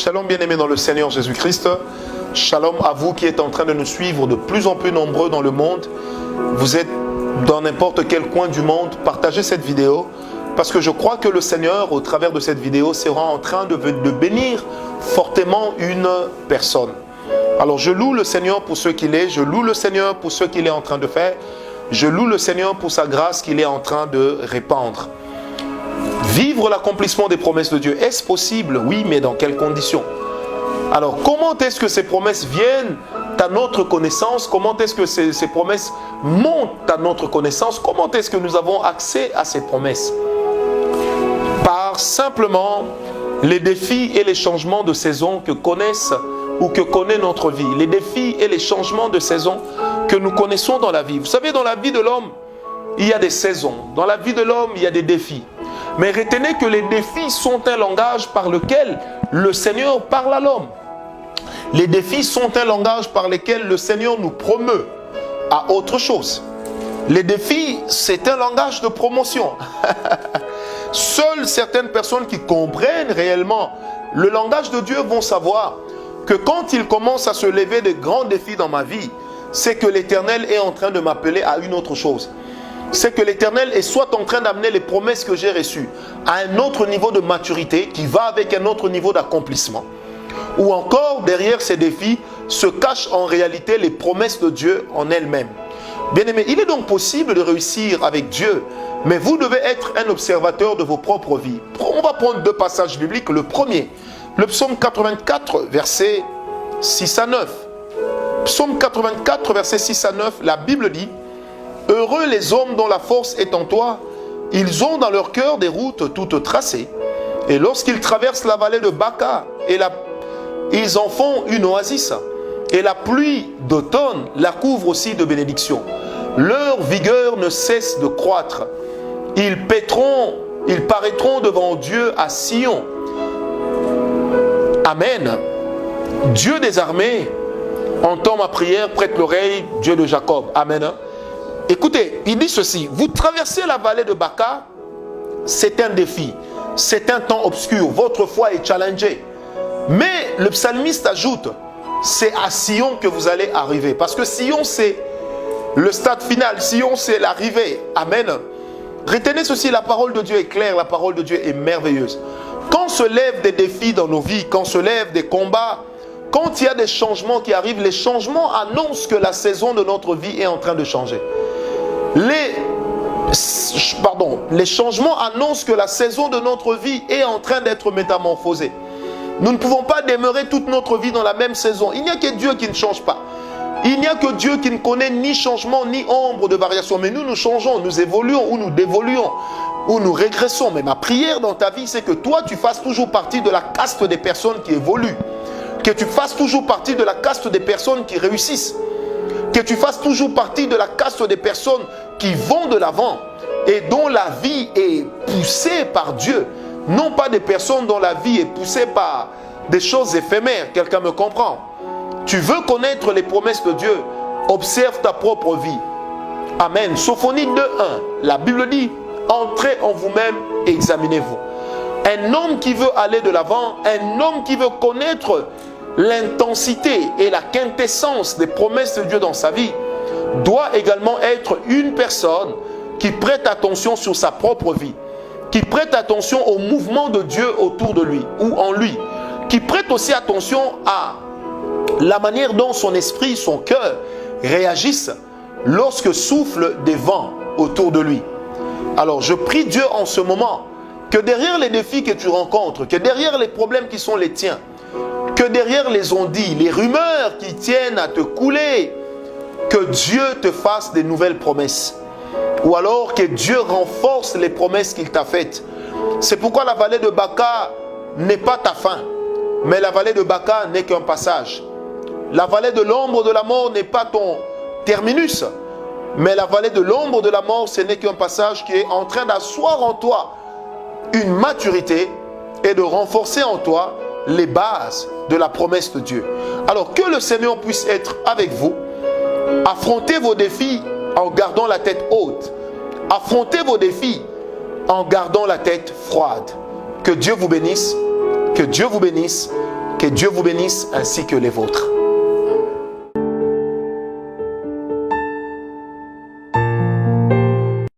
Shalom bien-aimés dans le Seigneur Jésus-Christ. Shalom à vous qui êtes en train de nous suivre de plus en plus nombreux dans le monde. Vous êtes dans n'importe quel coin du monde. Partagez cette vidéo parce que je crois que le Seigneur, au travers de cette vidéo, sera en train de bénir fortement une personne. Alors je loue le Seigneur pour ce qu'il est. Je loue le Seigneur pour ce qu'il est en train de faire. Je loue le Seigneur pour sa grâce qu'il est en train de répandre. Vivre l'accomplissement des promesses de Dieu, est-ce possible? Oui, mais dans quelles conditions? Alors, comment est-ce que ces promesses viennent à notre connaissance? Comment est-ce que ces promesses montent à notre connaissance? Comment est-ce que nous avons accès à ces promesses? Par simplement les défis et les changements de saison que connaissent ou que connaît notre vie. Les défis et les changements de saison que nous connaissons dans la vie. Vous savez, dans la vie de l'homme, il y a des saisons. Dans la vie de l'homme, il y a des défis. Mais retenez que les défis sont un langage par lequel le Seigneur parle à l'homme. Les défis sont un langage par lequel le Seigneur nous promeut à autre chose. Les défis, c'est un langage de promotion. Seules certaines personnes qui comprennent réellement le langage de Dieu vont savoir que quand il commence à se lever de grands défis dans ma vie, c'est que l'Éternel est en train de m'appeler à une autre chose. C'est que l'Éternel est soit en train d'amener les promesses que j'ai reçues à un autre niveau de maturité qui va avec un autre niveau d'accomplissement. Ou encore, derrière ces défis, se cachent en réalité les promesses de Dieu en elles-mêmes. Bien-aimés, il est donc possible de réussir avec Dieu, mais vous devez être un observateur de vos propres vies. On va prendre deux passages bibliques. Le premier, le psaume 84, versets 6 à 9. Psaume 84, versets 6 à 9, la Bible dit: heureux les hommes dont la force est en toi, ils ont dans leur cœur des routes toutes tracées. Et lorsqu'ils traversent la vallée de Baca, ils en font une oasis. Et la pluie d'automne la couvre aussi de bénédictions. Leur vigueur ne cesse de croître. Ils paraîtront devant Dieu à Sion. Amen. Dieu des armées, entends ma prière, prête l'oreille, Dieu de Jacob. Amen. Écoutez, il dit ceci: vous traversez la vallée de Baca, c'est un défi, c'est un temps obscur, votre foi est challengée. Mais le psalmiste ajoute, c'est à Sion que vous allez arriver. Parce que Sion, c'est le stade final, Sion, c'est l'arrivée. Amen. Retenez ceci, la parole de Dieu est claire, la parole de Dieu est merveilleuse. Quand se lèvent des défis dans nos vies, quand se lèvent des combats, quand il y a des changements qui arrivent, les changements annoncent que la saison de notre vie est en train de changer. Les changements annoncent que la saison de notre vie est en train d'être métamorphosée. Nous ne pouvons pas demeurer toute notre vie dans la même saison. Il n'y a que Dieu qui ne change pas. Il n'y a que Dieu qui ne connaît ni changement ni ombre de variation. Mais nous changeons, nous évoluons ou nous dévoluons ou nous régressons. Mais ma prière dans ta vie, c'est que toi, tu fasses toujours partie de la caste des personnes qui évoluent. Que tu fasses toujours partie de la caste des personnes qui réussissent. Que tu fasses toujours partie de la caste des personnes qui vont de l'avant et dont la vie est poussée par Dieu. Non pas des personnes dont la vie est poussée par des choses éphémères. Quelqu'un me comprend? Tu veux connaître les promesses de Dieu? Observe ta propre vie. Amen. Sophonie 2.1. La Bible dit: entrez en vous-même et examinez-vous. Un homme qui veut aller de l'avant, un homme qui veut connaître l'intensité et la quintessence des promesses de Dieu dans sa vie, doit également être une personne qui prête attention sur sa propre vie, qui prête attention au mouvement de Dieu autour de lui ou en lui, qui prête aussi attention à la manière dont son esprit, son cœur réagissent lorsque soufflent des vents autour de lui. Alors je prie Dieu en ce moment que derrière les défis que tu rencontres, que derrière les problèmes qui sont les tiens, que derrière les on-dit, les rumeurs qui tiennent à te couler, que Dieu te fasse des nouvelles promesses. Ou alors que Dieu renforce les promesses qu'il t'a faites. C'est pourquoi la vallée de Baca n'est pas ta fin. Mais la vallée de Baca n'est qu'un passage. La vallée de l'ombre de la mort n'est pas ton terminus. Mais la vallée de l'ombre de la mort, ce n'est qu'un passage qui est en train d'asseoir en toi une maturité et de renforcer en toi les bases de la promesse de Dieu. Alors que le Seigneur puisse être avec vous. Affrontez vos défis en gardant la tête haute. Affrontez vos défis en gardant la tête froide. Que Dieu vous bénisse, que Dieu vous bénisse, Que Dieu vous bénisse ainsi que les vôtres.